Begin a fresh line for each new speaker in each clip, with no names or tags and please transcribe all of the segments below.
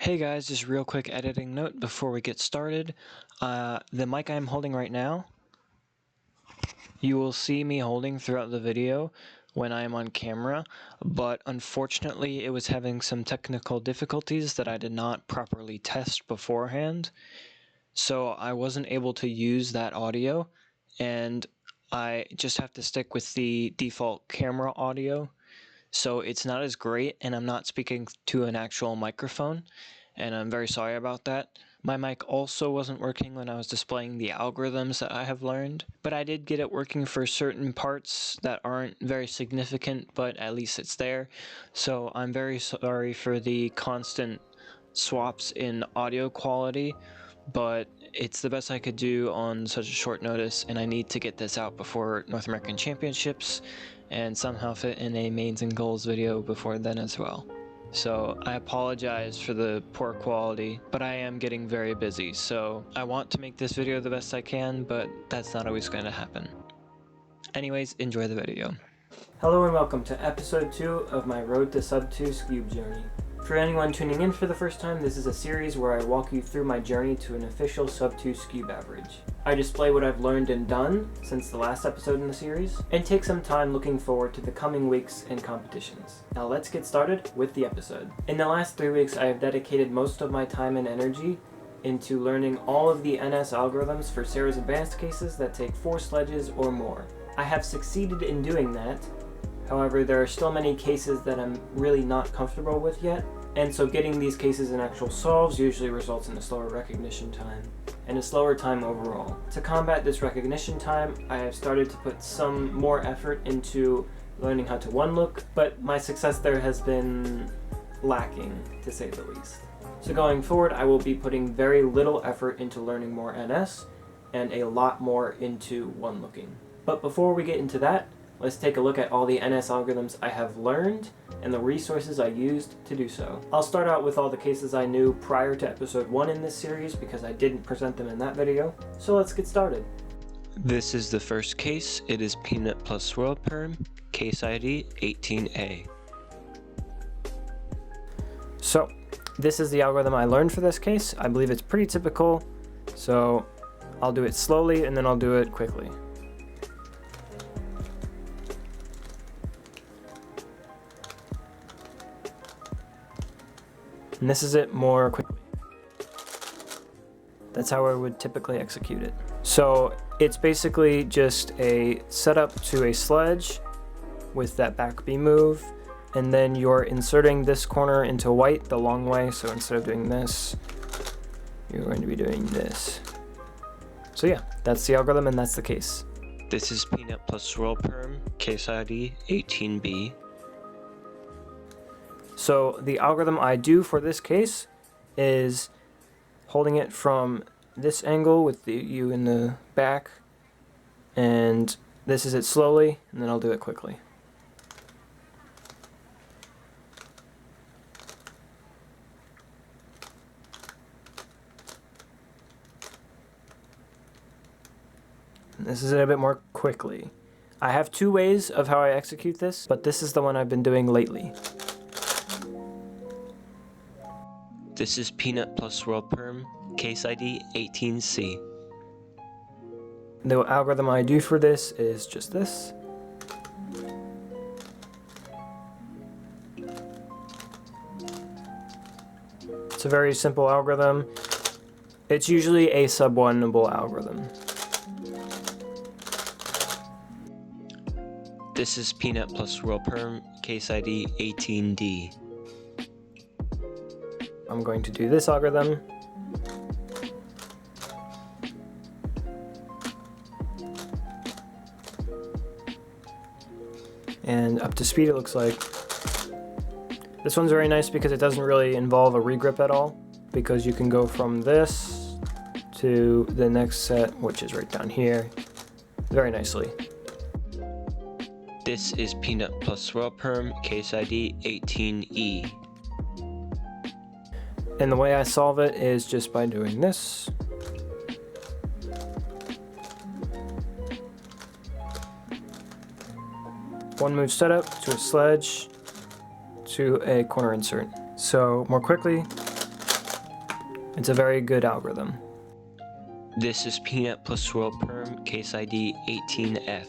Hey guys, just real quick editing note before we get started. The mic I'm holding right now, you will see me holding throughout the video when I am on camera, but unfortunately it was having some technical difficulties that I did not properly test beforehand, so I wasn't able to use that audio, and I just have to stick with the default camera audio. So it's not as great, and I'm not speaking to an actual microphone, and I'm very sorry about that. My mic also wasn't working when I was displaying the algorithms that I have learned, but I did get it working for certain parts that aren't very significant, but at least it's there. So I'm very sorry for the constant swaps in audio quality, but it's the best I could do on such a short notice, and I need to get this out before North American Championships and somehow fit in a mains and goals video before then as well. So I apologize for the poor quality, but I am getting very busy, so I want to make this video the best I can, but that's not always going to happen. Anyways, enjoy the video.
Hello and welcome to episode 2 of my Road to Sub 2 Skewb journey. For anyone tuning in for the first time, this is a series where I walk you through my journey to an official Sub 2 Skewb average. I display what I've learned and done since the last episode in the series, and take some time looking forward to the coming weeks and competitions. Now let's get started with the episode. In the last 3 weeks, I have dedicated most of my time and energy into learning all of the NS algorithms for Sarah's advanced cases that take 4 sledges or more. I have succeeded in doing that. However, there are still many cases that I'm really not comfortable with yet, and so getting these cases in actual solves usually results in a slower recognition time, and a slower time overall. To combat this recognition time, I have started to put some more effort into learning how to one-look, but my success there has been lacking, to say the least. So going forward, I will be putting very little effort into learning more NS, and a lot more into one-looking. But before we get into that, let's take a look at all the NS algorithms I have learned and the resources I used to do so. I'll start out with all the cases I knew prior to episode 1 in this series because I didn't present them in that video. So let's get started.
This is the first case. It is peanut plus swirl perm, case ID 18A.
So this is the algorithm I learned for this case. I believe it's pretty typical, so I'll do it slowly and then I'll do it quickly. And this is it more quickly. That's how I would typically execute it. So it's basically just a setup to a sledge with that back B move, and then you're inserting this corner into white the long way, so instead of doing this, you're going to be doing this. So yeah, that's the algorithm and that's the case.
This is peanut plus swirl perm, case ID 18B.
So the algorithm I do for this case is holding it from this angle with the U in the back, and this is it slowly, and then I'll do it quickly. And this is it a bit more quickly. I have 2 ways of how I execute this, but this is the one I've been doing lately.
This is peanut plus swirl perm, case ID 18C.
The algorithm I do for this is just this. It's a very simple algorithm. It's usually a sub-1-able algorithm.
This is peanut plus swirl perm, case ID 18D.
I'm going to do this algorithm. And up to speed it looks like. This one's very nice because it doesn't really involve a regrip at all, because you can go from this to the next set, which is right down here, very nicely.
This is peanut plus swirl perm, case ID 18E.
And the way I solve it is just by doing this. One move setup to a sledge to a corner insert. So more quickly, It's a very good algorithm.
This is Peanut plus Swirl Perm, case ID 18F.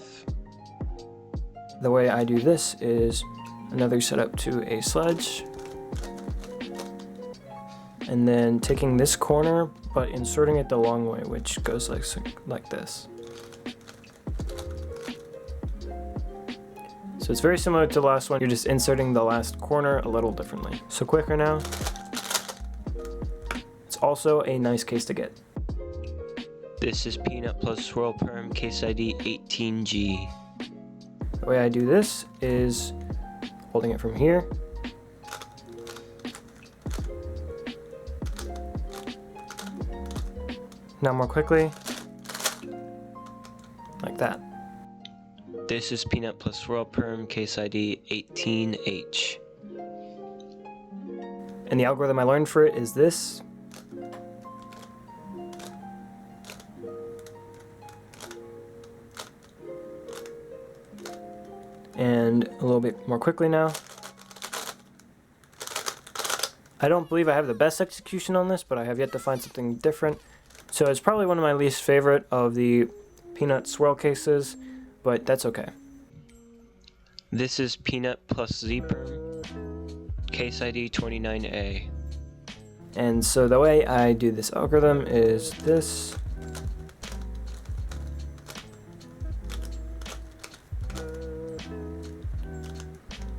The way I do this is another setup to a sledge, and then taking this corner but inserting it the long way, which goes like this. So it's very similar to the last one, you're just inserting the last corner a little differently. So quicker now. It's also a nice case to get.
This is Peanut plus Swirl Perm, case ID 18G.
The way I do this is holding it from here. Now more quickly, like that.
This is Peanut plus Swirl Perm, case ID 18H.
And the algorithm I learned for it is this. And a little bit more quickly now. I don't believe I have the best execution on this, but I have yet to find something different. So it's probably one of my least favorite of the Peanut swirl cases, but that's okay.
This is Peanut plus Z Perm, case ID 29A.
And so the way I do this algorithm is this.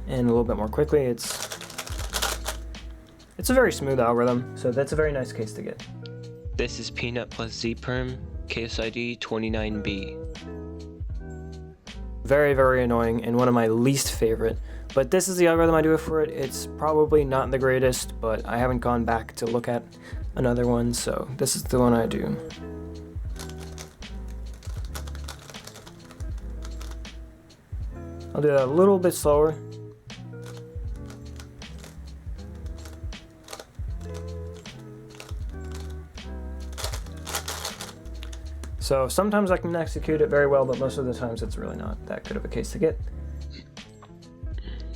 And a little bit more quickly, it's a very smooth algorithm, so that's a very nice case to get.
This is Peanut plus Z Perm, case ID 29B.
Very, very annoying and one of my least favorite, but this is the algorithm I do it for it. It's probably not the greatest, but I haven't gone back to look at another one, so this is the one I do. I'll do that a little bit slower. So sometimes I can execute it very well, but most of the times it's really not that good of a case to get.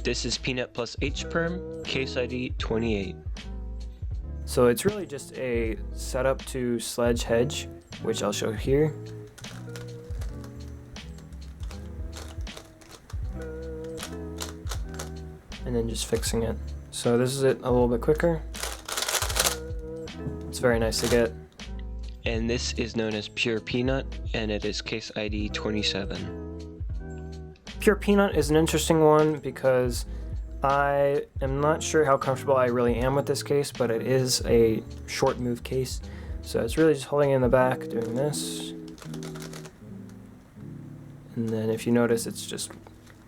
This is Peanut plus H Perm, case ID 28.
So it's really just a setup to sledge hedge, which I'll show here. And then just fixing it. So this is it a little bit quicker. It's very nice to get.
And this is known as Pure Peanut, and it is case ID 27.
Pure Peanut is an interesting one because I am not sure how comfortable I really am with this case, but it is a short move case. So it's really just holding it in the back, doing this. And then if you notice, it's just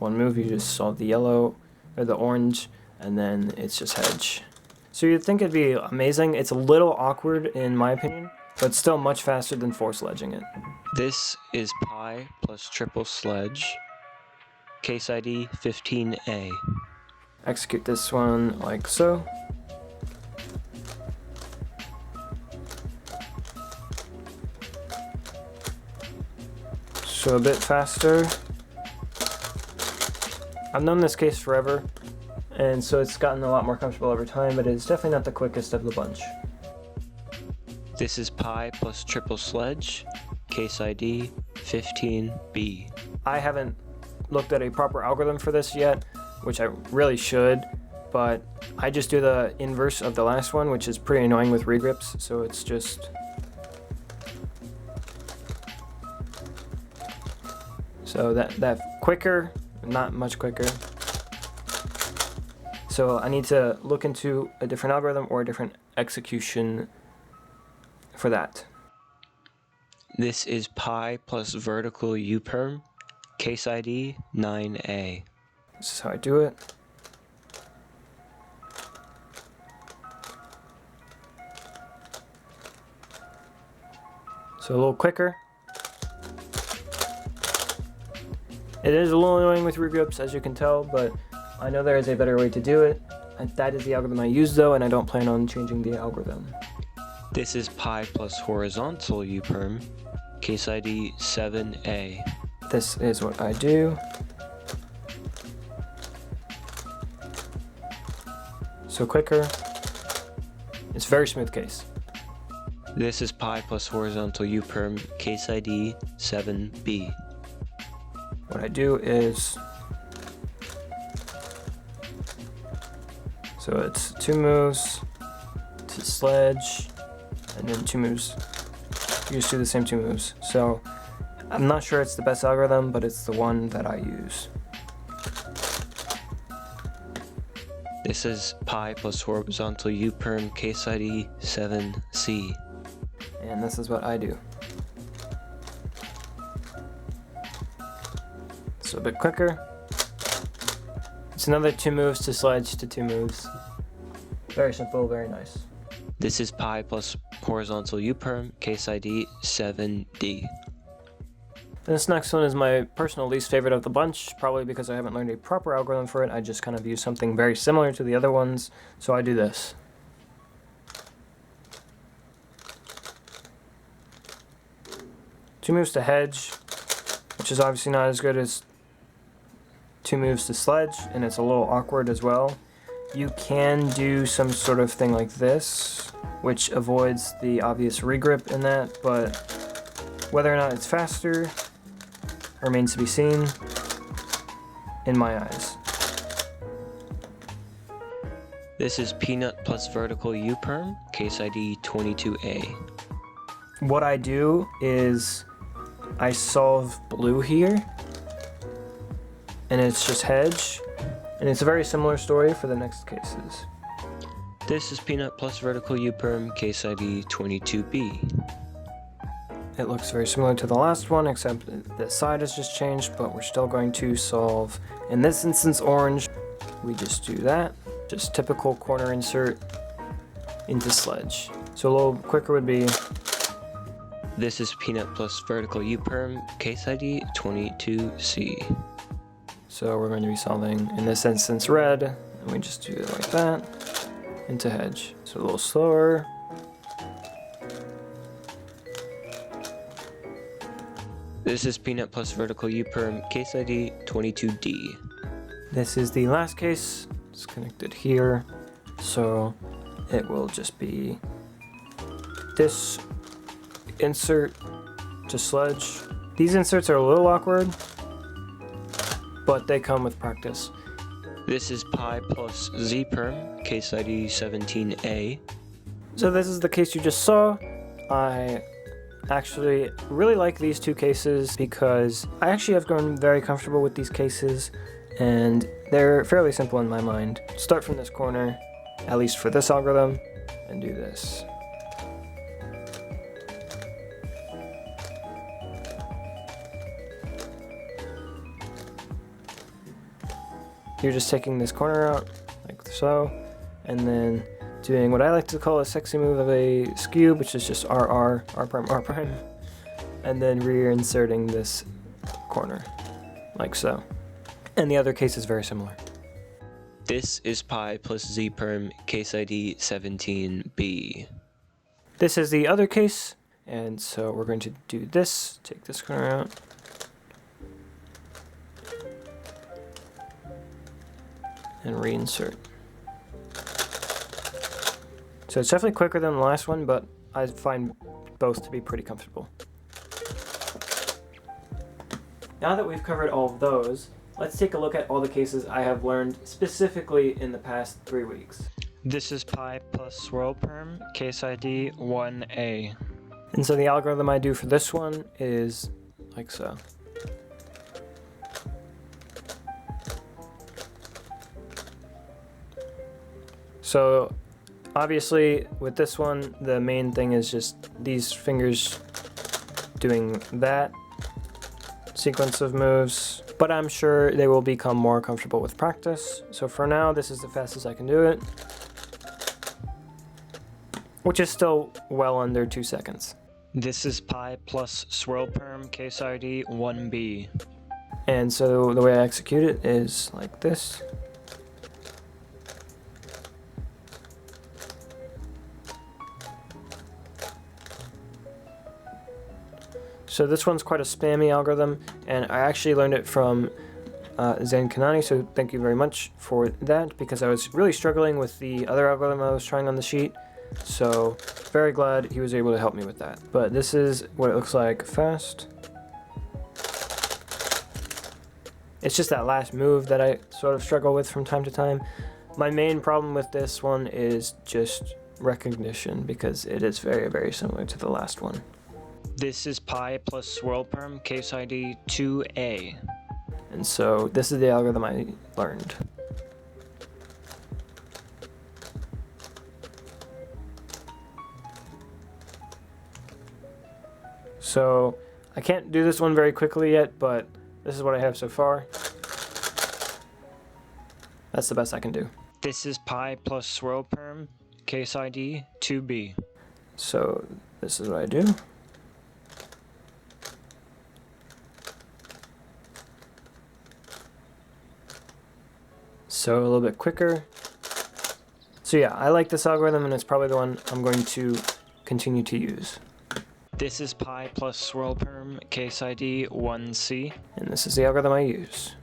one move. You just saw the yellow or the orange, and then it's just hedge. So you'd think it'd be amazing. It's a little awkward in my opinion, but still much faster than force sledging it.
This is Pi plus Triple Sledge, case ID 15A.
Execute this one like so. So a bit faster. I've known this case forever, and so it's gotten a lot more comfortable over time, but it's definitely not the quickest of the bunch.
This is Pi plus Triple Sledge, case ID 15B.
I haven't looked at a proper algorithm for this yet, which I really should, but I just do the inverse of the last one, which is pretty annoying with regrips, so it's just... So that quicker, not much quicker. So I need to look into a different algorithm or a different execution for that.
This is Pi plus Vertical U Perm, case ID 9A.
This is how I do it. So a little quicker. It is a little annoying with regrips, as you can tell, but I know there is a better way to do it. And that is the algorithm I use though, and I don't plan on changing the algorithm.
This is Pi plus Horizontal U Perm, case ID 7A.
This is what I do. So quicker. It's a very smooth case.
This is pi plus horizontal U Perm, case ID 7B.
What I do is, so it's 2 moves to sledge, and then 2 moves. You just do the same 2 moves. So I'm not sure it's the best algorithm, but it's the one that I use.
This is pi plus horizontal U Perm, case ID 7C.
And this is what I do. It's a bit quicker. It's another 2 moves to sledge to 2 moves. Very simple, very nice.
This is pi plus horizontal U Perm, case ID 7D.
This next one is my personal least favorite of the bunch, probably because I haven't learned a proper algorithm for it. I just kind of use something very similar to the other ones, so I do this. Two moves to hedge, which is obviously not as good as 2 moves to sledge, and it's a little awkward as well. You can do some sort of thing like this, which avoids the obvious regrip in that, but whether or not it's faster remains to be seen in my eyes.
This is peanut plus vertical U Perm, case ID 22A.
What I do is I solve blue here, and it's just hedge, and it's a very similar story for the next cases.
This is peanut plus vertical U Perm, case ID 22B.
It looks very similar to the last one, except the side has just changed, but we're still going to solve, in this instance, orange. We just do that. Just typical corner insert into sledge. So a little quicker would be,
This is peanut plus vertical U Perm, case ID 22C.
so we're going to be solving, in this instance, red, and we just do it like that, into hedge. So a little slower.
This is peanut plus vertical U Perm, case ID 22D.
This is the last case. It's connected here, so it will just be this insert to sledge. These inserts are a little awkward, but they come with practice.
This is pi plus Z Perm, case ID 17A.
So this is the case you just saw. I actually really like these 2 cases because I actually have grown very comfortable with these cases, and they're fairly simple in my mind. Start from this corner, at least for this algorithm, and do this. You're just taking this corner out, like so, and then doing what I like to call a sexy move of a skewb, which is just R prime, and then reinserting this corner, like so. And the other case is very similar.
This is pi plus Z Perm, case ID 17B.
This is the other case, and so we're going to do this, take this corner out. And reinsert. So it's definitely quicker than the last one, but I find both to be pretty comfortable. Now that we've covered all of those, let's take a look at all the cases I have learned specifically in the past 3 weeks.
This is pi plus swirl perm, case ID 1A.
And so the algorithm I do for this one is like so. So obviously with this one, the main thing is just these fingers doing that sequence of moves, but I'm sure they will become more comfortable with practice. So for now, this is the fastest I can do it, which is still well under 2 seconds.
This is pi plus swirl perm, case ID 1B.
And so the way I execute it is like this. So this one's quite a spammy algorithm, and I actually learned it from Zen Kanani, so thank you very much for that, because I was really struggling with the other algorithm I was trying on the sheet. So very glad he was able to help me with that. But this is what it looks like fast. It's just that last move that I sort of struggle with from time to time. My main problem with this one is just recognition, because it is very, very similar to the last one.
This is pi plus swirl perm, case ID 2A.
And so this is the algorithm I learned. So I can't do this one very quickly yet, but this is what I have so far. That's the best I can do.
This is pi plus swirl perm, case ID 2B.
So this is what I do. So a little bit quicker. So yeah, I like this algorithm, and it's probably the one I'm going to continue to use.
This is pi plus swirl perm, case ID 1C.
And this is the algorithm I use.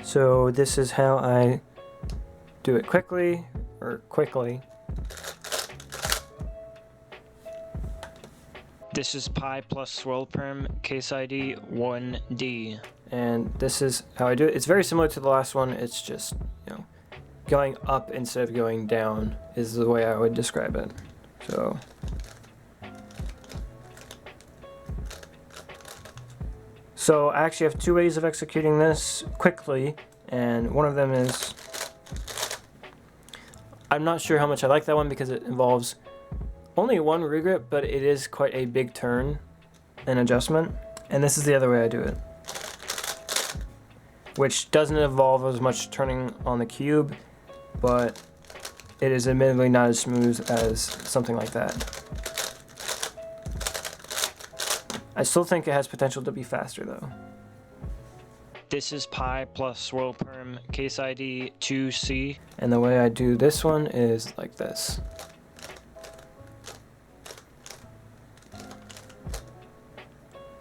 So this is how I do it quickly.
This is pi plus swirl perm, case ID 1D.
And this is how I do it. It's very similar to the last one. It's just, going up instead of going down is the way I would describe it. So I actually have two ways of executing this quickly, and one of them is, I'm not sure how much I like that one because it involves only one regrip, but it is quite a big turn and adjustment. And this is the other way I do it, which doesn't involve as much turning on the cube, but it is admittedly not as smooth as something like that. I still think it has potential to be faster though.
This is pi plus swirl perm, case ID 2C.
And the way I do this one is like this.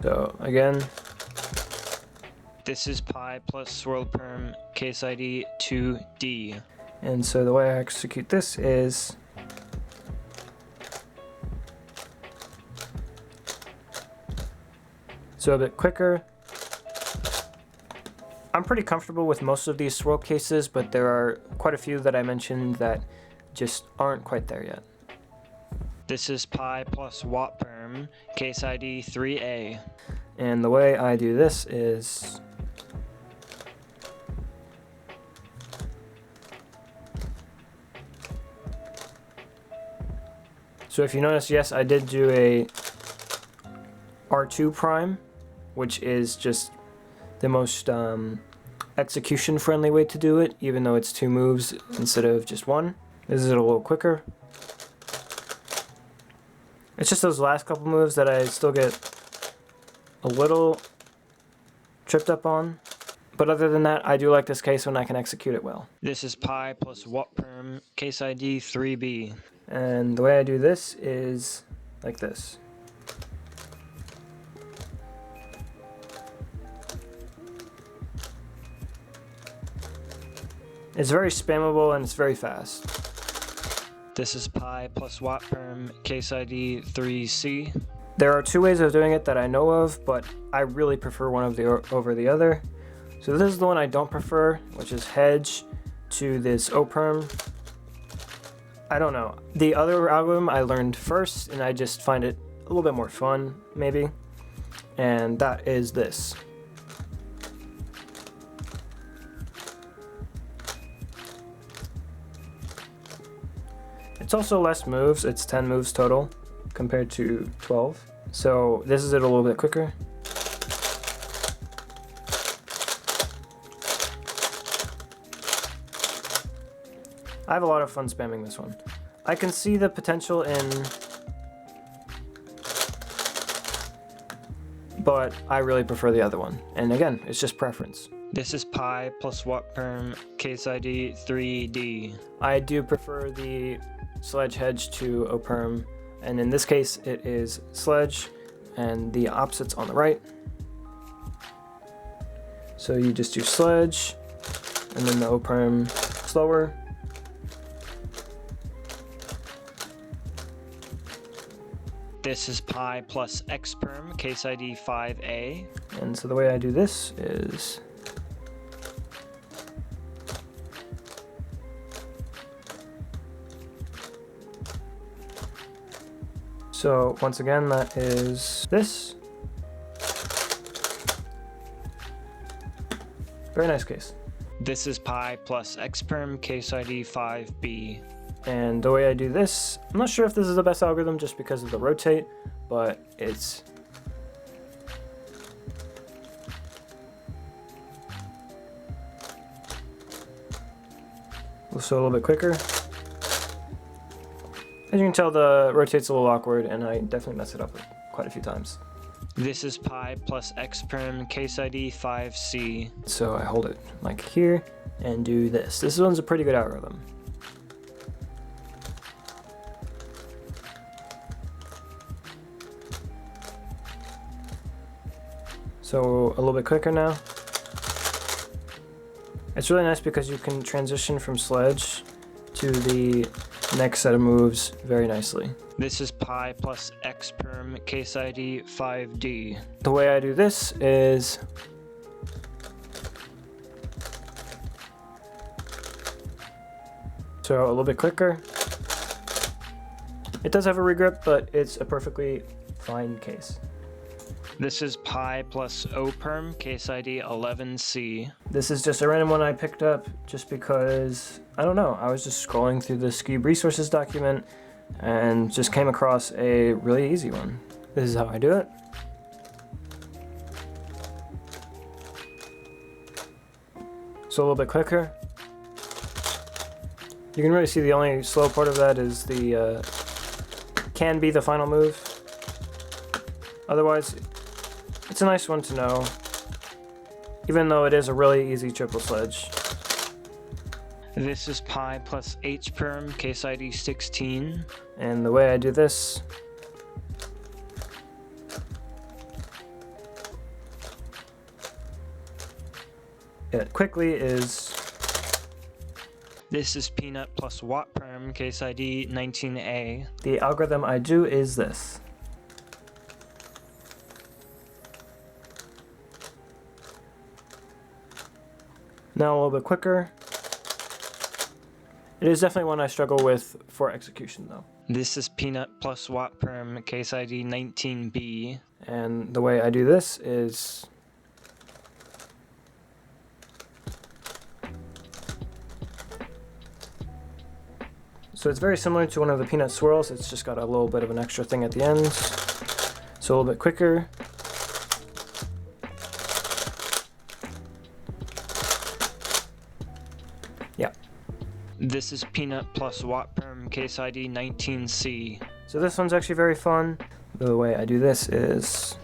So again,
this is pi plus swirl perm, case ID 2D.
And so the way I execute this is so a bit quicker. I'm pretty comfortable with most of these swirl cases, but there are quite a few that I mentioned that just aren't quite there yet.
This is pi plus watt perm, case ID 3A.
And the way I do this is so if you notice, yes, I did do a R2 prime, which is just the most execution friendly way to do it, even though it's two moves instead of just one. This is a little quicker. It's just those last couple moves that I still get a little tripped up on. But other than that, I do like this case when I can execute it well.
This is pi plus watt perm, case ID 3B.
And the way I do this is like this. It's very spammable and it's very fast.
This is pi plus watt perm, case ID 3C.
There are two ways of doing it that I know of, but I really prefer one of the over the other. So this is the one I don't prefer, which is hedge to this O perm. I don't know. The other algorithm I learned first, and I just find it a little bit more fun, maybe. And that is this. It's also less moves. It's 10 moves total compared to 12. So this is it a little bit quicker. I have a lot of fun spamming this one. I can see the potential in, but I really prefer the other one. And again, it's just preference.
This is pi plus watt perm, case ID 3D.
I do prefer the sledge hedge to O perm, and in this case it is sledge and the opposites on the right. So you just do sledge and then the O perm slower.
This is pi plus X perm, case ID 5A.
And so the way I do this is so once again that is this. Very nice case.
This is pi plus X perm, case ID 5B.
And the way I do this, I'm not sure if this is the best algorithm just because of the rotate, but it's also a little bit quicker. As you can tell, the rotate's a little awkward, and I definitely mess it up quite a few times.
This is pi plus X perm, case ID 5C.
So I hold it like here and do this. This one's a pretty good algorithm. So a little bit quicker now. It's really nice because you can transition from sledge to the next set of moves very nicely.
This is pi plus X perm, case ID 5D.
The way I do this is so a little bit quicker. It does have a regrip, but it's a perfectly fine case.
This is pi plus O perm, case ID 11C.
This is just a random one I picked up just because, I don't know, I was just scrolling through the Skewb resources document and just came across a really easy one. This is how I do it. So a little bit quicker. You can really see the only slow part of that is the, can be the final move. Otherwise, it's a nice one to know, even though it is a really easy triple sledge.
This is pi plus H perm, case ID 16.
And the way I do this, it quickly is.
This is peanut plus watt perm, case ID 19A.
The algorithm I do is this. Now a little bit quicker. It is definitely one I struggle with for execution though.
This is peanut plus watt perm, case ID 19B.
And the way I do this is so it's very similar to one of the peanut swirls, it's just got a little bit of an extra thing at the end. So a little bit quicker. Yeah.
This is peanut plus watt perm, case ID 19C.
So this one's actually very fun. The way I do this is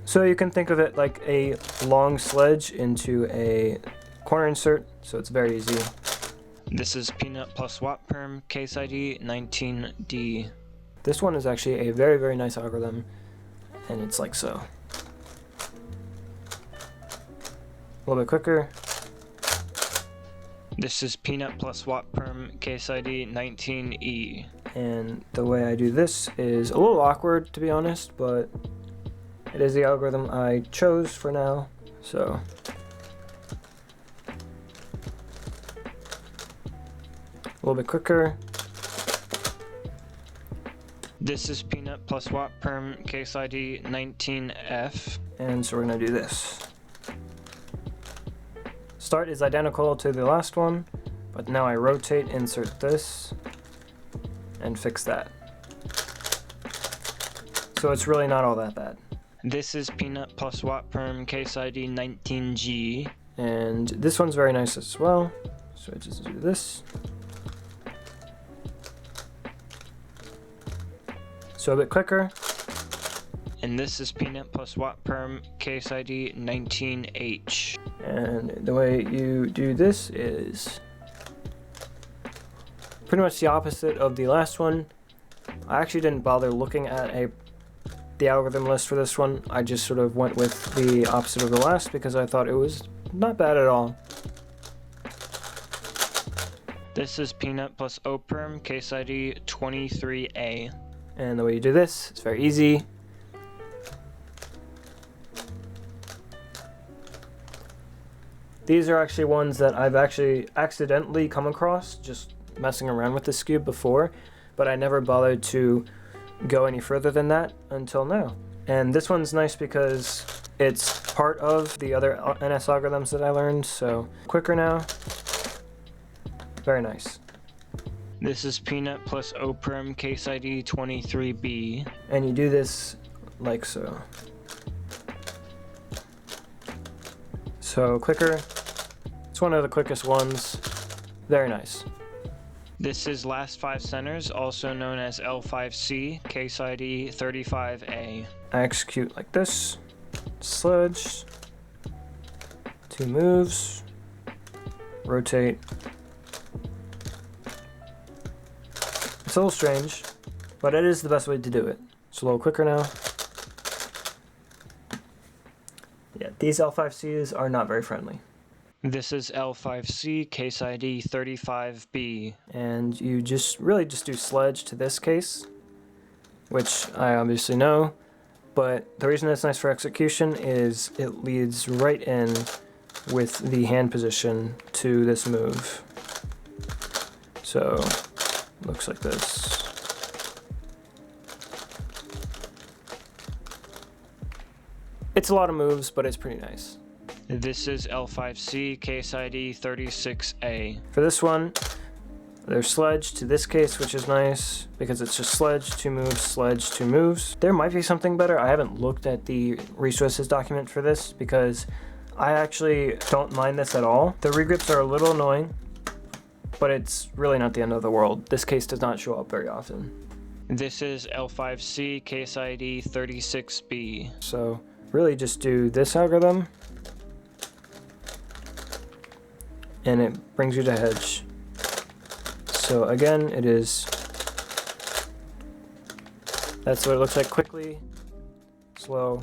so you can think of it like a long sledge into a corner insert, so it's very easy.
This is peanut plus watt perm, case ID 19D.
This one is actually a very, very nice algorithm, and it's like so. A little bit quicker.
This is peanut plus watt perm, case ID 19E.
And the way I do this is a little awkward, to be honest, but it is the algorithm I chose for now, so. A little bit quicker.
This is peanut plus watt perm, case ID 19F.
And so we're gonna do this. Start is identical to the last one, but now I rotate, insert this, and fix that. So it's really not all that bad.
This is peanut plus watt perm, case ID 19G.
And this one's very nice as well. So I just do this. So a bit quicker.
And this is peanut plus watt perm, case ID 19H.
And the way you do this is pretty much the opposite of the last one. I actually didn't bother looking at a the algorithm list for this one. I just sort of went with the opposite of the last because I thought it was not bad at all.
This is Peanut plus O Perm, case ID 23A.
And the way you do this, it's very easy. These are actually ones that I've actually accidentally come across just messing around with the Skewb before, but I never bothered to go any further than that until now. And this one's nice because it's part of the other NS algorithms that I learned, so quicker now. Very nice.
This is Peanut plus O Perm, case ID 23B.
And you do this like so. So quicker. It's one of the quickest ones. Very nice.
This is Last 5 Centers, also known as L5C, case ID 35A.
I execute like this. Sledge. 2 moves. Rotate. It's a little strange, but it is the best way to do it. It's a little quicker now. Yeah, these L5Cs are not very friendly.
This is L5C, case ID 35B.
And you really just do sledge to this case, which I obviously know, but the reason it's nice for execution is it leads right in with the hand position to this move. So, looks like this. It's a lot of moves, but it's pretty nice.
This is L5C, case ID 36A.
For this one, there's sledge to this case, which is nice because it's just sledge, 2 moves, sledge, 2 moves. There might be something better. I haven't looked at the resources document for this because I actually don't mind this at all. The regrips are a little annoying, but it's really not the end of the world. This case does not show up very often.
This is L5C, case ID 36B.
So really just do this algorithm, and it brings you to hedge. So again, that's what it looks like quickly, slow.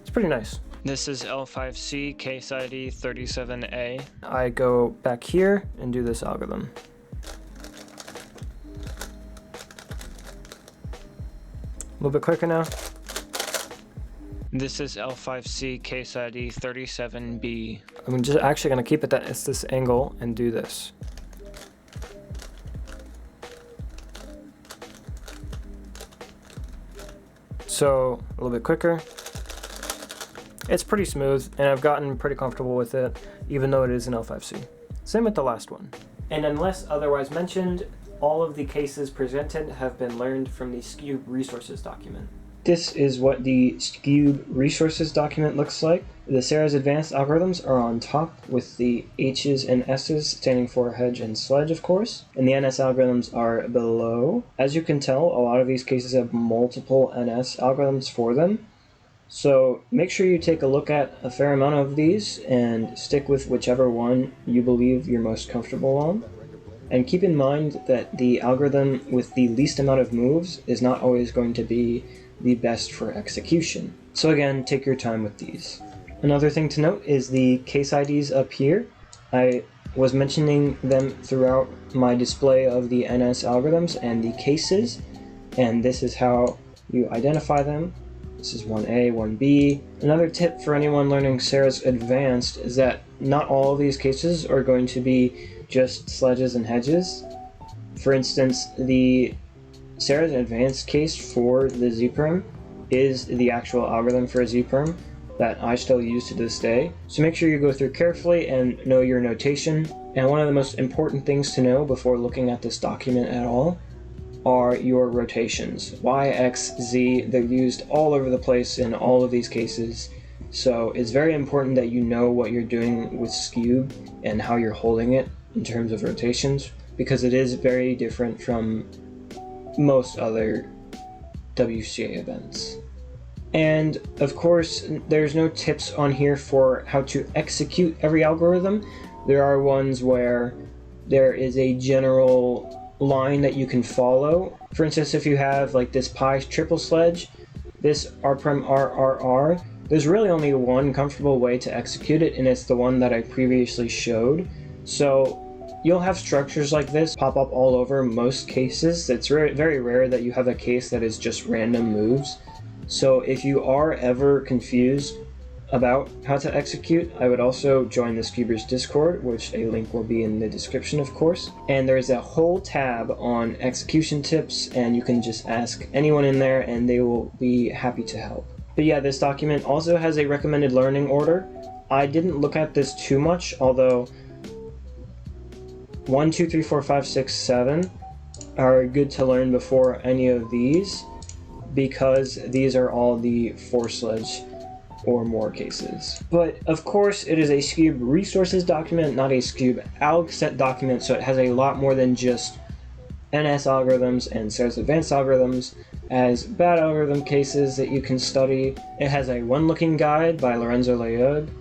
It's pretty nice.
This is L5C, case ID 37A.
I go back here and do this algorithm. A little bit quicker now.
This is L5C, case ID 37B.
I'm just actually going to keep it that it's this angle and do this. So a little bit quicker. It's pretty smooth, and I've gotten pretty comfortable with it, even though it is an L5C. Same with the last one. And unless otherwise mentioned, all of the cases presented have been learned from the Skewb resources document. This is what the Skewb resources document looks like. The Sarah's advanced algorithms are on top with the H's and S's standing for hedge and sledge, of course, and the NS algorithms are below. As you can tell, a lot of these cases have multiple NS algorithms for them. So make sure you take a look at a fair amount of these and stick with whichever one you believe you're most comfortable on. And keep in mind that the algorithm with the least amount of moves is not always going to be the best for execution. So again, take your time with these. Another thing to note is the case IDs up here. I was mentioning them throughout my display of the NS algorithms and the cases, and this is how you identify them. This is 1A, 1B. Another tip for anyone learning Sarah's Advanced is that not all of these cases are going to be just sledges and hedges. For instance, the Sarah's Advanced case for the Z-Perm is the actual algorithm for a Z-Perm that I still use to this day. So make sure you go through carefully and know your notation. And one of the most important things to know before looking at this document at all are your rotations. Y, X, Z, they're used all over the place in all of these cases. So it's very important that you know what you're doing with Skewb and how you're holding it in terms of rotations, because it is very different from most other WCA events. And of course, there's no tips on here for how to execute every algorithm. There are ones where there is a general line that you can follow. For instance, if you have like this pi triple sledge, this R prime RRR, there's really only one comfortable way to execute it, and it's the one that I previously showed. So you'll have structures like this pop up all over most cases. It's very rare that you have a case that is just random moves. So if you are ever confused about how to execute, I would also join the Skewbers Discord, which a link will be in the description, of course. And there's a whole tab on execution tips, and you can just ask anyone in there and they will be happy to help. But yeah, this document also has a recommended learning order. I didn't look at this too much, although 1, 2, 3, 4, 5, 6, 7 are good to learn before any of these, because these are all the 4 sledge or more cases. But of course, it is a Skewb resources document, not a Skewb alg set document, so it has a lot more than just NS algorithms and Serre's advanced algorithms as bad algorithm cases that you can study. It has a one-looking guide by Lorenzo Laud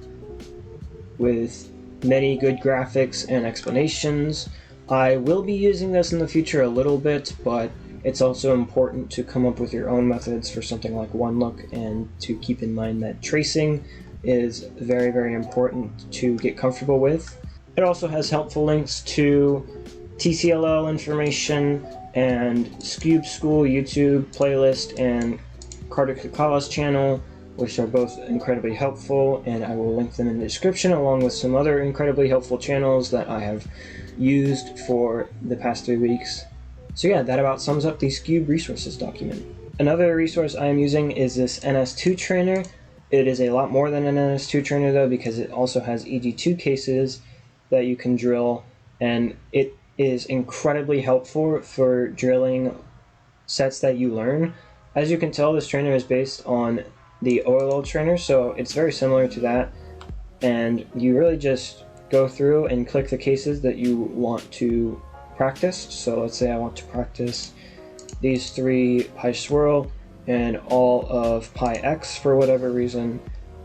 with many good graphics and explanations. I will be using this in the future a little bit, but it's also important to come up with your own methods for something like one look, and to keep in mind that tracing is very important to get comfortable with. It also has helpful links to TCLL information and Skewb School YouTube playlist and Carter Kakala's channel, which are both incredibly helpful, and I will link them in the description, along with some other incredibly helpful channels that I have used for the past 3 weeks. So yeah, that about sums up the Skewb resources document. Another resource I am using is this NS2 trainer. It is a lot more than an NS2 trainer though, because it also has EG2 cases that you can drill, and it is incredibly helpful for drilling sets that you learn. As you can tell, this trainer is based on the OLL trainer, so it's very similar to that, and you really just go through and click the cases that you want to practice. So let's say I want to practice these 3 pi swirl and all of pi x for whatever reason,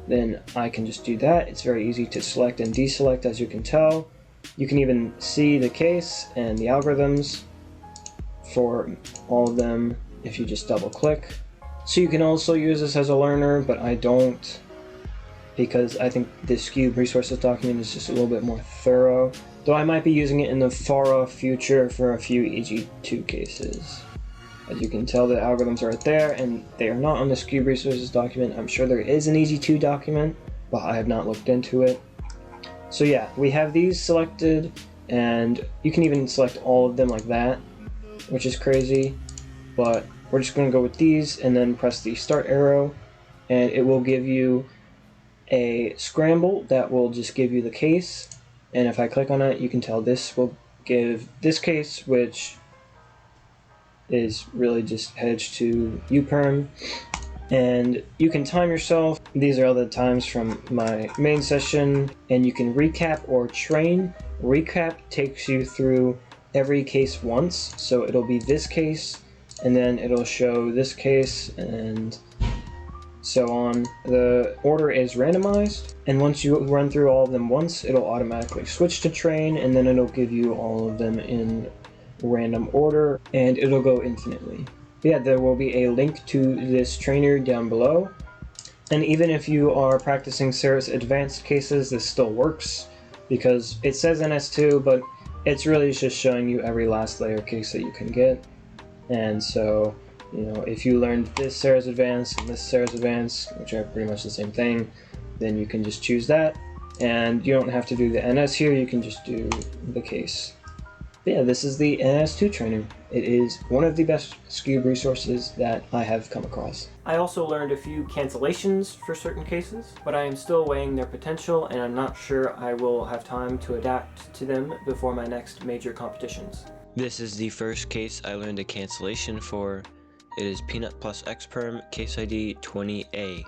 then I can just do that. It's very easy to select and deselect, as you can tell. You can even see the case and the algorithms for all of them if you just double click. So you can also use this as a learner, but I don't, because I think the Skewb resources document is just a little bit more thorough, though I might be using it in the far off future for a few EG2 cases. As you can tell, the algorithms are right there, and they are not on the Skewb resources document. I'm sure there is an EG2 document, but I have not looked into it. So yeah, we have these selected, and you can even select all of them like that, which is crazy, but we're just going to go with these and then press the start arrow, and it will give you a scramble that will just give you the case. And if I click on it, you can tell this will give this case, which is really just hedged to U Perm. And you can time yourself. These are all the times from my main session, and you can recap or train. Recap takes you through every case once, so it'll be this case, and then it'll show this case, and so on. The order is randomized, and once you run through all of them once, it'll automatically switch to train, and then it'll give you all of them in random order, and it'll go infinitely. Yeah, there will be a link to this trainer down below, and even if you are practicing Serre's advanced cases, this still works, because it says NS2, but it's really just showing you every last layer case that you can get. And so, you know, if you learned this Serre's advanced and this Serre's advanced, which are pretty much the same thing, then you can just choose that, and you don't have to do the NS here, you can just do the case. But yeah, this is the NS2 trainer. It is one of the best Skewb resources that I have come across. I also learned a few cancellations for certain cases, but I am still weighing their potential, and I'm not sure I will have time to adapt to them before my next major competitions.
This is the first case I learned a cancellation for. It is Peanut plus X Perm, case ID 20A.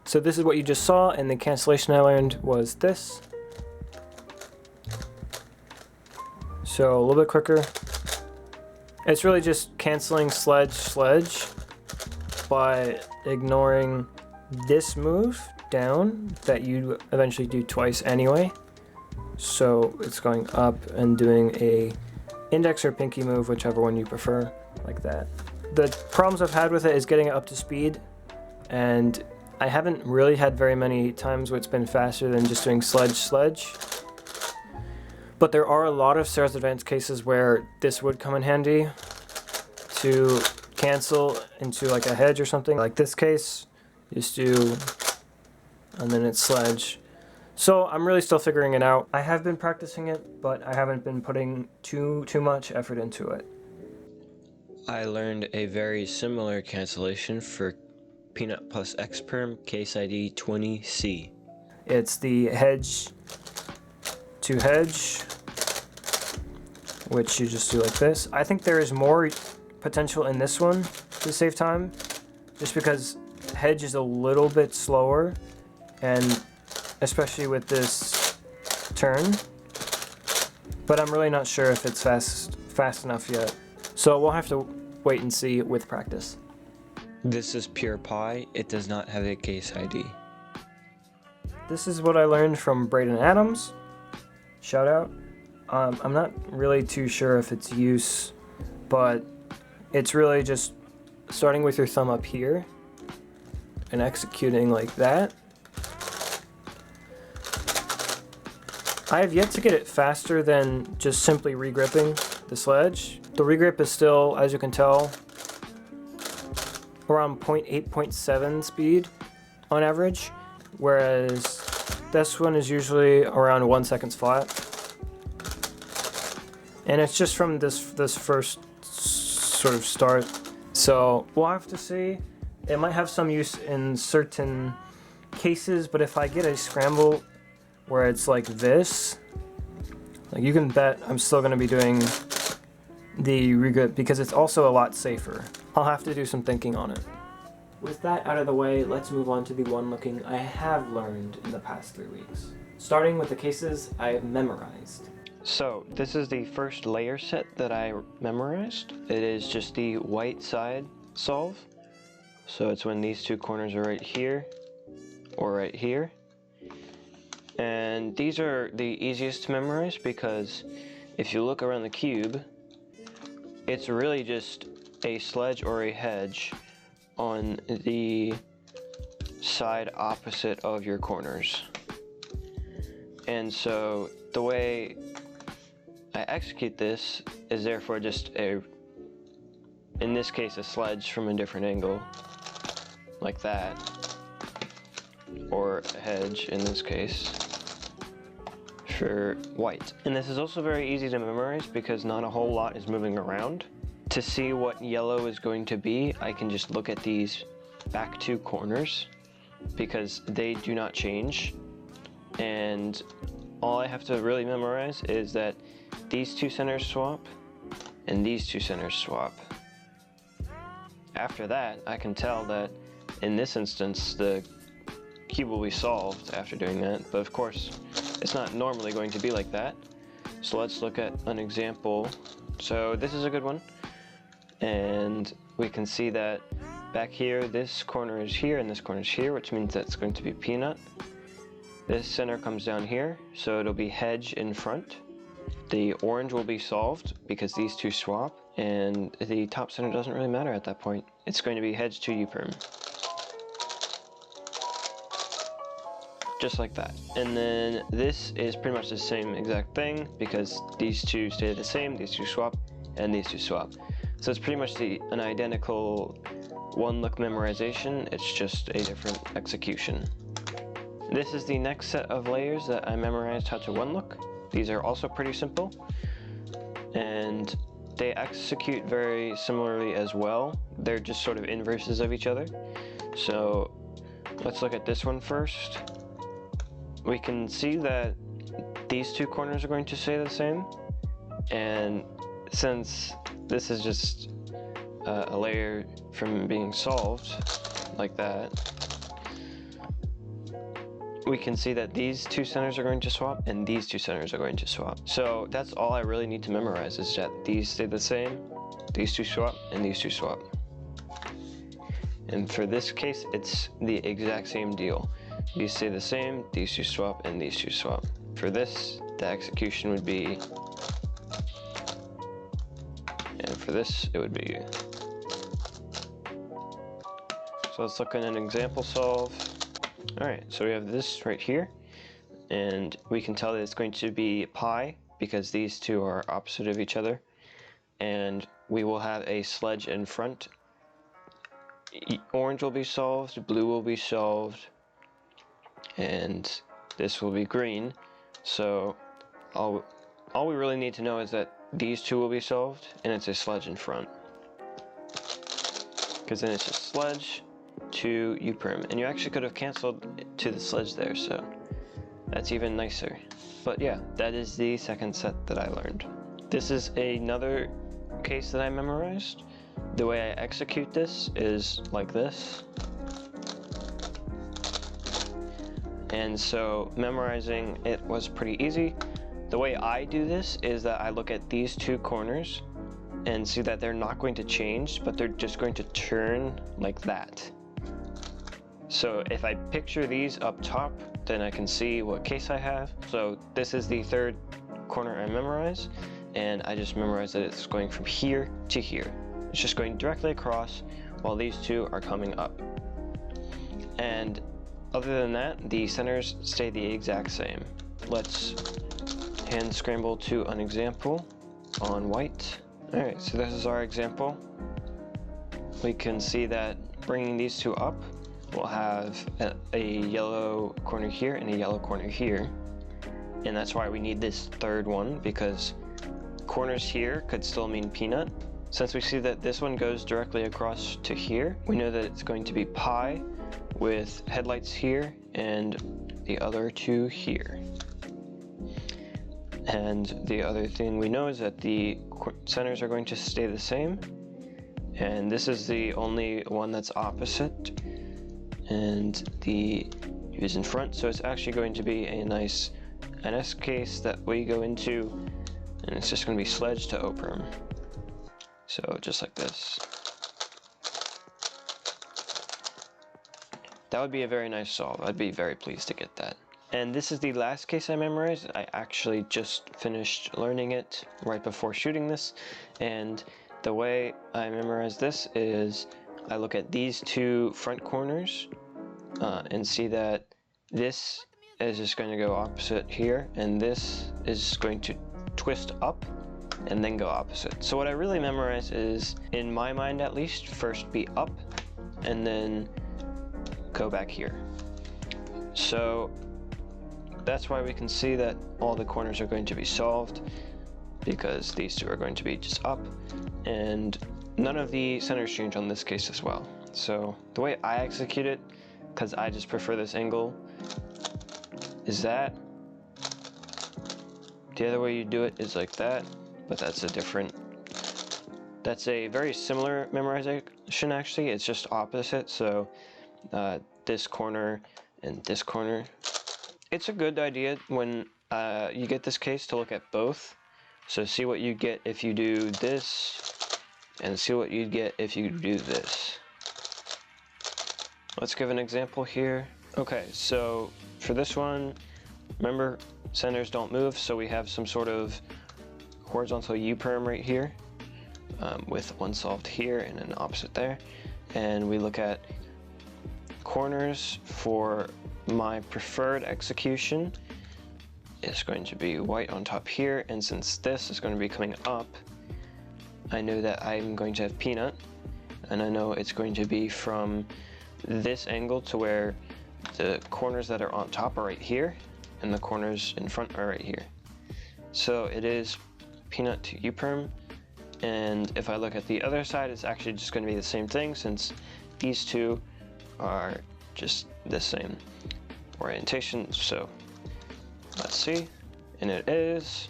So this is what you just saw, and the cancellation I learned was this. So a little bit quicker. It's really just canceling sledge by ignoring this move down that you eventually do twice anyway. So it's going up and doing a index or pinky move, whichever one you prefer, like that. The problems I've had with it is getting it up to speed, and I haven't really had very many times where it's been faster than just doing sledge. But there are a lot of Sarah's Advanced cases where this would come in handy to cancel into like a hedge or something. Like this case, just do, and then it's sledge. So I'm really still figuring it out. I have been practicing it, but I haven't been putting too much effort into it.
I learned a very similar cancellation for Peanut plus X Perm case ID 20C.
It's the hedge to hedge, which you just do like this. I think there is more potential in this one to save time, just because hedge is a little bit slower, and especially with this turn. But I'm really not sure if it's fast enough yet. So we'll have to wait and see with practice.
This is pure pie. It does not have a case ID.
This is what I learned from Braden Adams. Shout out. I'm not really too sure if it's use, but it's really just starting with your thumb up here and executing like that. I have yet to get it faster than just simply regripping the sledge. The regrip is still, as you can tell, around 0.8, 0.7 speed on average, whereas this one is usually around 1 second flat. And it's just from this first sort of start. So we'll have to see. It might have some use in certain cases, but if I get a scramble where it's like this, like you can bet I'm still going to be doing the regrip because it's also a lot safer. I'll have to do some thinking on it. With that out of the way, let's move on to the one looking I have learned in the past 3 weeks. Starting with the cases I've memorized.
So this is the first layer set that I memorized. It is just the white side solve. So it's when these two corners are right here or right here. And these are the easiest to memorize because if you look around the cube, it's really just a sledge or a hedge on the side opposite of your corners. And so the way I execute this is therefore just in this case, a sledge from a different angle, like that, or a hedge in this case for white. And this is also very easy to memorize because not a whole lot is moving around. To see what yellow is going to be, I can just look at these back two corners because they do not change. And all I have to really memorize is that these two centers swap and these two centers swap. After that, I can tell that in this instance, the cube will be solved after doing that, but of course, it's not normally going to be like that. So let's look at an example. So this is a good one. And we can see that back here, this corner is here and this corner is here, which means that's going to be peanut. This center comes down here, so it'll be hedge in front. The orange will be solved because these two swap, and the top center doesn't really matter at that point. It's going to be hedge to U Perm. Just like that. And then this is pretty much the same exact thing because these two stay the same, these two swap, and these two swap. So it's pretty much an identical one-look memorization, it's just a different execution. This is the next set of layers that I memorized how to one-look. These are also pretty simple, and they execute very similarly as well. They're just sort of inverses of each other. So let's look at this one first. We can see that these two corners are going to stay the same, and since this is just a layer from being solved like that, we can see that these two centers are going to swap and these two centers are going to swap. So that's all I really need to memorize, is that these stay the same, these two swap, and these two swap. And for this case, it's the exact same deal. These stay the same, these two swap, and these two swap. For this, the execution would be And for this, it would be. So let's look at an example solve. All right, so we have this right here, and we can tell that it's going to be pi because these two are opposite of each other. And we will have a sledge in front. Orange will be solved, blue will be solved, and this will be green. So all we really need to know is that these two will be solved, and it's a sledge in front. Because then it's just sledge to U Perm, and you actually could have canceled to the sledge there, so that's even nicer. But yeah, that is the second set that I learned. This is another case that I memorized. The way I execute this is like this. And so memorizing it was pretty easy. The way I do this is that I look at these two corners and see that they're not going to change, but they're just going to turn like that. So if I picture these up top, then I can see what case I have. So this is the third corner I memorized, and I just memorized that it's going from here to here. It's just going directly across while these two are coming up. And other than that, the centers stay the exact same. Let's hand scramble to an example on white. All right, so this is our example. We can see that bringing these two up, we'll have a yellow corner here and a yellow corner here. And that's why we need this third one, because corners here could still mean peanut. Since we see that this one goes directly across to here, we know that it's going to be pi with headlights here and the other two here. And the other thing we know is that the centers are going to stay the same. And this is the only one that's opposite. And the U is in front, so it's actually going to be a nice NS case that we go into, and it's just going to be sledge to O Perm. So just like this. That would be a very nice solve. I'd be very pleased to get that. And this is the last case I memorized. I actually just finished learning it right before shooting this. And the way I memorize this is I look at these two front corners and see that this is just going to go opposite here, and this is going to twist up and then go opposite. So what I really memorize is, in my mind at least, first be up and then go back here. So that's why we can see that all the corners are going to be solved, because these two are going to be just up, and none of the centers change on this case as well. So the way I execute it, because I just prefer this angle, is that. The other way you do it is like that, but that's a very similar memorization actually. It's just opposite. So this corner and this corner. It's a good idea when you get this case to look at both. So see what you get if you do this, and see what you'd get if you do this. Let's give an example here. Okay, so for this one, remember, centers don't move, so we have some sort of horizontal U Perm right here, with one solved here and an opposite there. And we look at corners. For my preferred execution, it's going to be white on top here, and since this is going to be coming up, I know that I'm going to have peanut, and I know it's going to be from this angle to where the corners that are on top are right here, and the corners in front are right here. So it is peanut to U Perm, and if I look at the other side, it's actually just going to be the same thing, since these two are just the same orientation. So let's see, and it is.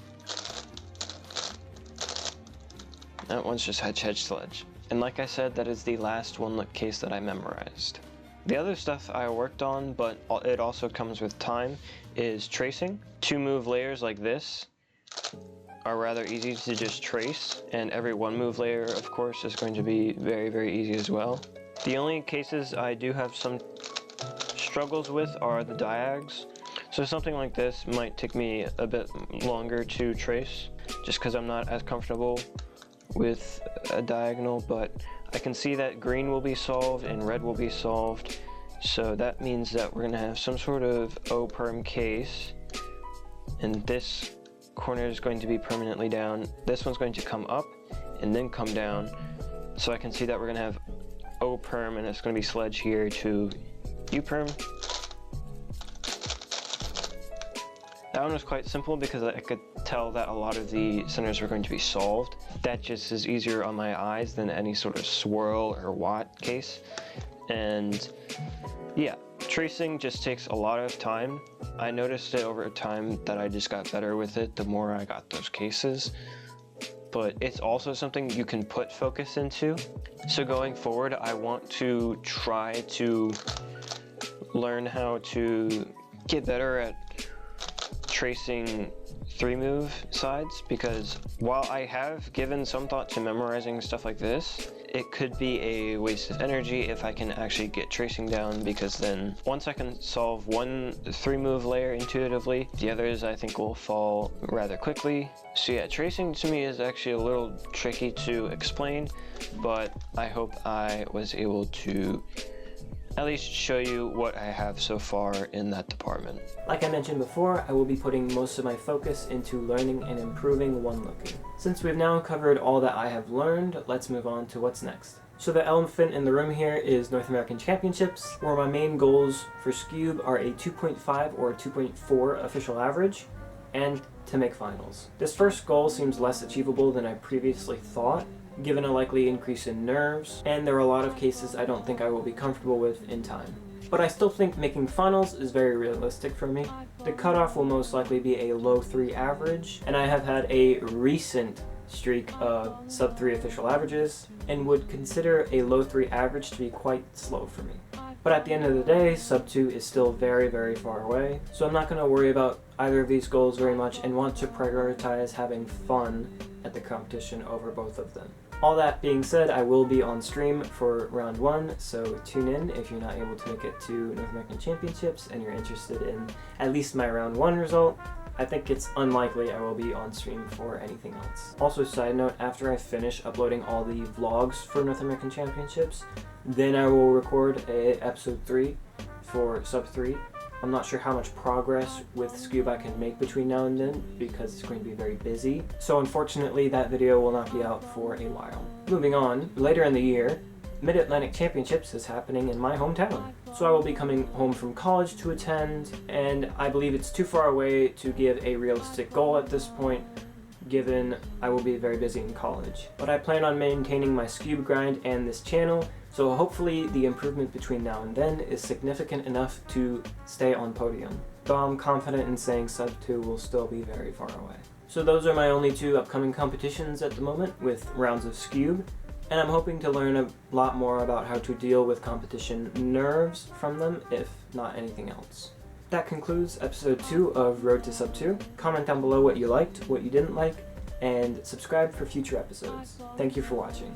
That one's just hedge sledge. And like I said, that is the last one look case that I memorized. The other stuff I worked on, but it also comes with time, is tracing. 2 move layers like this are rather easy to just trace, and every 1 move layer, of course, is going to be very, very easy as well. The only cases I do have some struggles with are the diags. So something like this might take me a bit longer to trace, just because I'm not as comfortable with a diagonal, but I can see that green will be solved and red will be solved. So that means that we're going to have some sort of O perm case, and this corner is going to be permanently down. This one's going to come up and then come down. So I can see that we're going to have O perm, and it's going to be sledge here to U perm. That one was quite simple because I could tell that a lot of the centers were going to be solved. That just is easier on my eyes than any sort of swirl or watt case. And yeah, tracing just takes a lot of time. I noticed it over time that I just got better with it the more I got those cases. But it's also something you can put focus into. So going forward, I want to try to learn how to get better at tracing 3-move sides, because while I have given some thought to memorizing stuff like this, it could be a waste of energy if I can actually get tracing down, because then once I can solve one 3-move layer intuitively, the others I think will fall rather quickly. So yeah, tracing to me is actually a little tricky to explain, but I hope I was able to at least show you what I have so far in that department.
Like I mentioned before, I will be putting most of my focus into learning and improving one looking. Since we've now covered all that I have learned, let's move on to what's next. So the elephant in the room here is North American Championships, where my main goals for Skewb are a 2.5 or 2.4 official average, and to make finals. This first goal seems less achievable than I previously thought, given a likely increase in nerves, and there are a lot of cases I don't think I will be comfortable with in time. But I still think making finals is very realistic for me. The cutoff will most likely be a low 3 average, and I have had a recent streak of sub 3 official averages, and would consider a low 3 average to be quite slow for me. But at the end of the day, sub 2 is still very, very far away, so I'm not going to worry about either of these goals very much and want to prioritize having fun at the competition over both of them. All that being said, I will be on stream for round 1, so tune in if you're not able to make it to North American Championships and you're interested in at least my round 1 result. I think it's unlikely I will be on stream for anything else. Also, side note, after I finish uploading all the vlogs for North American Championships, then I will record episode 3 for sub 3. I'm not sure how much progress with Skewb I can make between now and then because it's going to be very busy. So unfortunately that video will not be out for a while. Moving on, later in the year, Mid-Atlantic Championships is happening in my hometown. So I will be coming home from college to attend, and I believe it's too far away to give a realistic goal at this point, given I will be very busy in college. But I plan on maintaining my Skewb grind and this channel, so hopefully the improvement between now and then is significant enough to stay on podium. Though I'm confident in saying sub 2 will still be very far away. So those are my only 2 upcoming competitions at the moment with rounds of Skewb, and I'm hoping to learn a lot more about how to deal with competition nerves from them, if not anything else. That concludes episode 2 of Road to Sub 2. Comment down below what you liked, what you didn't like, and subscribe for future episodes. Thank you for watching.